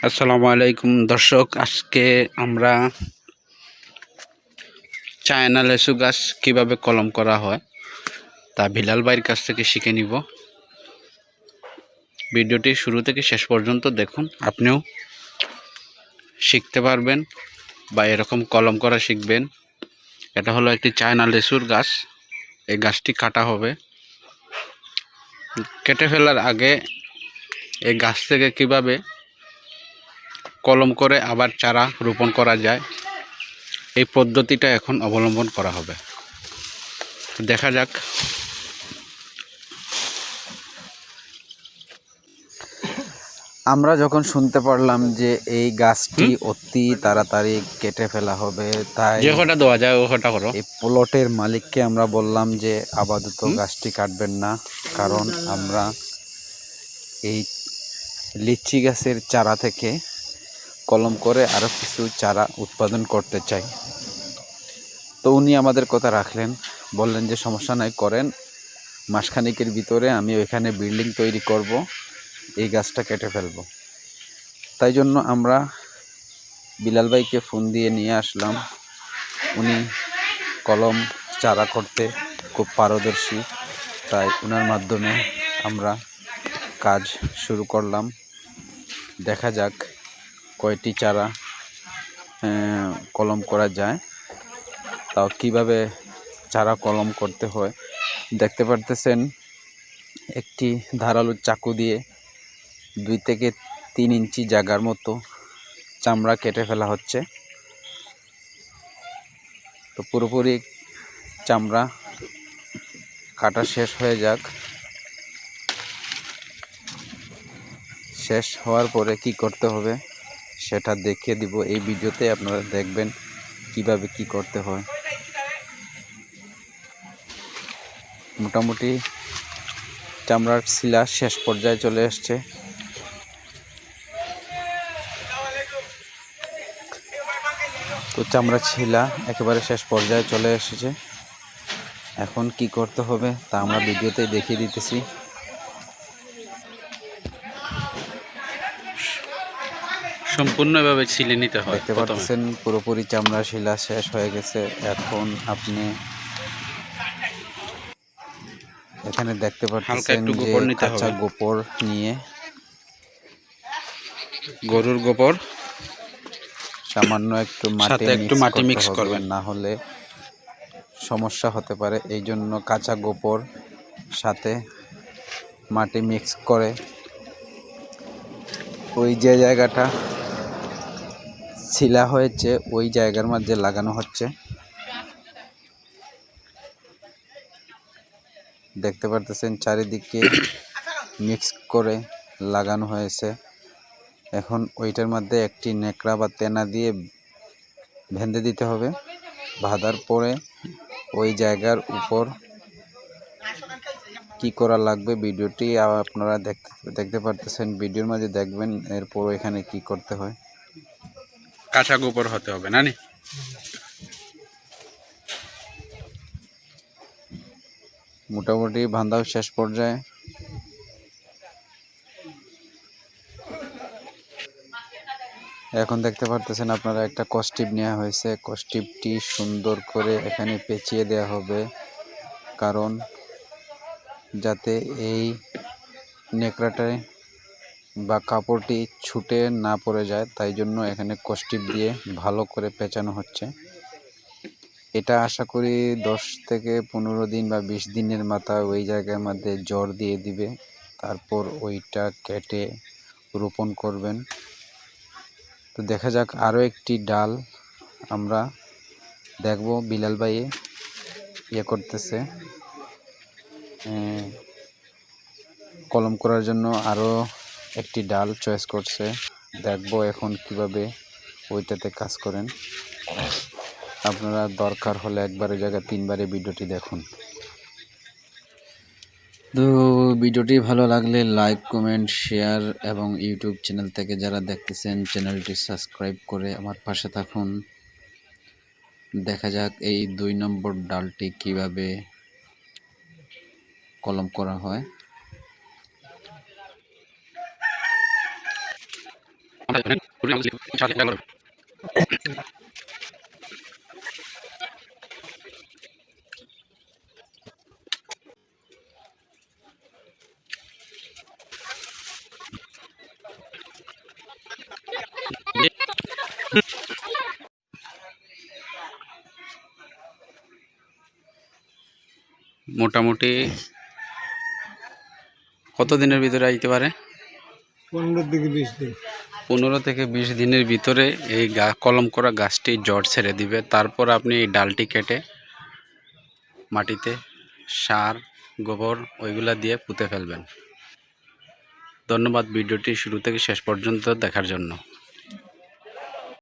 আসসালামু আলাইকুম দর্শক, আজকে আমরা চায়না লেসু গাছ কীভাবে কলম করা হয় তা বিলাল ভাইয়ের কাছ থেকে শিখে নিব। ভিডিওটি শুরু থেকে শেষ পর্যন্ত দেখুন, আপনিও শিখতে পারবেন বা এরকম কলম করা শিখবেন। এটা হলো একটি চায়না লেসুর গাছ। এই গাছটি কাটা হবে। কেটে ফেলার আগে এই গাছ থেকে কিভাবে কলম করে আবার চারা রোপণ করা যায়, এই পদ্ধতিটা এখন অবলম্বন করা হবে। দেখা যাক। আমরা যখন শুনতে পারলাম যে এই গাছটি অতি তাড়াতাড়ি কেটে ফেলা হবে, তাই যে কটা দেওয়া যায় ও কটা করো। এই প্লটের মালিককে আমরা বললাম যে আপাতত গাছটি কাটবেন না, কারণ আমরা এই লিচি গাছের চারা থেকে কলম করে আরও কিছু চারা উৎপাদন করতে চাই। তো উনি আমাদের কথা রাখলেন, বললেন যে সমস্যা নাই, করেন, মাসখানেকের ভিতরে আমি ওইখানে বিল্ডিং তৈরি করব, এই গাছটা কেটে ফেলবো। তাই জন্য আমরা বিলাল ভাইকে ফোন দিয়ে নিয়ে আসলাম। উনি কলম চারা করতে খুব পারদর্শী, তাই ওনার মাধ্যমে আমরা কাজ শুরু করলাম। দেখা যাক কয়টি চারা কলম করা যায়, তাও কিভাবে চারা কলম করতে হয় দেখতে পারতেছেন। একটি ধারালো চাকু দিয়ে 2 থেকে 3 ইঞ্চি জায়গার মতো চামড়া কেটে ফেলা হচ্ছে। তো পুরোপুরি চামড়া কাটা শেষ হয়ে যাক। শেষ হওয়ার পরে কি করতে হবে সেটা দেখিয়ে দিব এই ভিডিওতে, আপনারা দেখবেন কিভাবে কি করতে হয়। মোটামুটি চামড়ার ছিলা শেষ পর্যায়ে চলে আসছে। তো চামড়া ছিলা একেবারে শেষ পর্যায়ে চলে এসেছে। এখন কি করতে হবে তা আমরা ভিডিওতে দেখিয়ে দিতেছি। সম্পূর্ণভাবে ছিলে নিতে হয়। দেখতে পাচ্ছেন পুরোপুরি চামড়া শিলা শেষ হয়ে গেছে। এখন আপনি এখানে দেখতে পাচ্ছেন যে কাঁচা গোবর নিয়ে, গরুর গোবর সামান্য একটু মাটি মিক্স করবেন, না হলে সমস্যা হতে পারে। এই জন্য কাঁচা গোবর সাথে মাটি মিক্স করে ওই যে জায়গাটা ছিলা হয়েছে ওই জায়গার মধ্যে লাগানো হচ্ছে। দেখতে পারতেছেন চারিদিকে মিক্স করে লাগানো হয়েছে। এখন ওইটার মধ্যে একটি নেকড়া বা তেনা দিয়ে বেঁধে দিতে হবে। বাঁধার পরে ওই জায়গার উপর কি করা লাগবে ভিডিওটি আপনারা দেখতে পারতেছেন। ভিডিওর মাঝে দেখবেন এরপর এখানে কি করতে হয়। কাঁচা গোবর হতে হবে না? মোটামুটি বাঁধাও শেষ পর্যায়ে। এখন দেখতে পারতেছেন আপনারা একটা কস্টিপ নেওয়া হয়েছে। কস্টিপটি সুন্দর করে এখানে পেঁচিয়ে দেওয়া হবে, কারণ যাতে এই নেকড়াটায় বা কাপড়টি ছুটে না পড়ে যায়, তাই জন্য এখানে কস্টিপ দিয়ে ভালো করে পেঁচানো হচ্ছে। এটা আশা করি 10 থেকে 15 দিন বা 20 দিনের মাথায় ওই জায়গার মধ্যে জড় দিয়ে দিবে। তারপর ওইটা কেটে রোপণ করবেন। তো দেখা যাক আরও একটি ডাল আমরা দেখব বিলাল ভাই করতেছে কলম করার জন্য। আরও একটি ডাল চয়েস করছে, দেখব এখন কিভাবে ওইটাতে কাজ করেন। আপনারা দরকার হলে একবারের জায়গায় 3বারে ভিডিওটি দেখুন। তো ভিডিওটি ভালো লাগলে লাইক, কমেন্ট, শেয়ার এবং ইউটিউব চ্যানেল থেকে যারা দেখতেছেন চ্যানেলটি সাবস্ক্রাইব করে আমার পাশে থাকুন। দেখা যাক এই 2 নম্বর ডালটি কিভাবে কলম করা হয়। মোটামুটি কত দিনের ভিতরে আইতে পারে? 15 থেকে 20 দিনের ভিতরে এই কলম করা গাছটি জড় ছেড়ে দিবে। তারপর আপনি এই ডালটি কেটে মাটিতে সার, গোবর ওইগুলা দিয়ে পুঁতে ফেলবেন। ধন্যবাদ ভিডিওটি শুরু থেকে শেষ পর্যন্ত দেখার জন্য।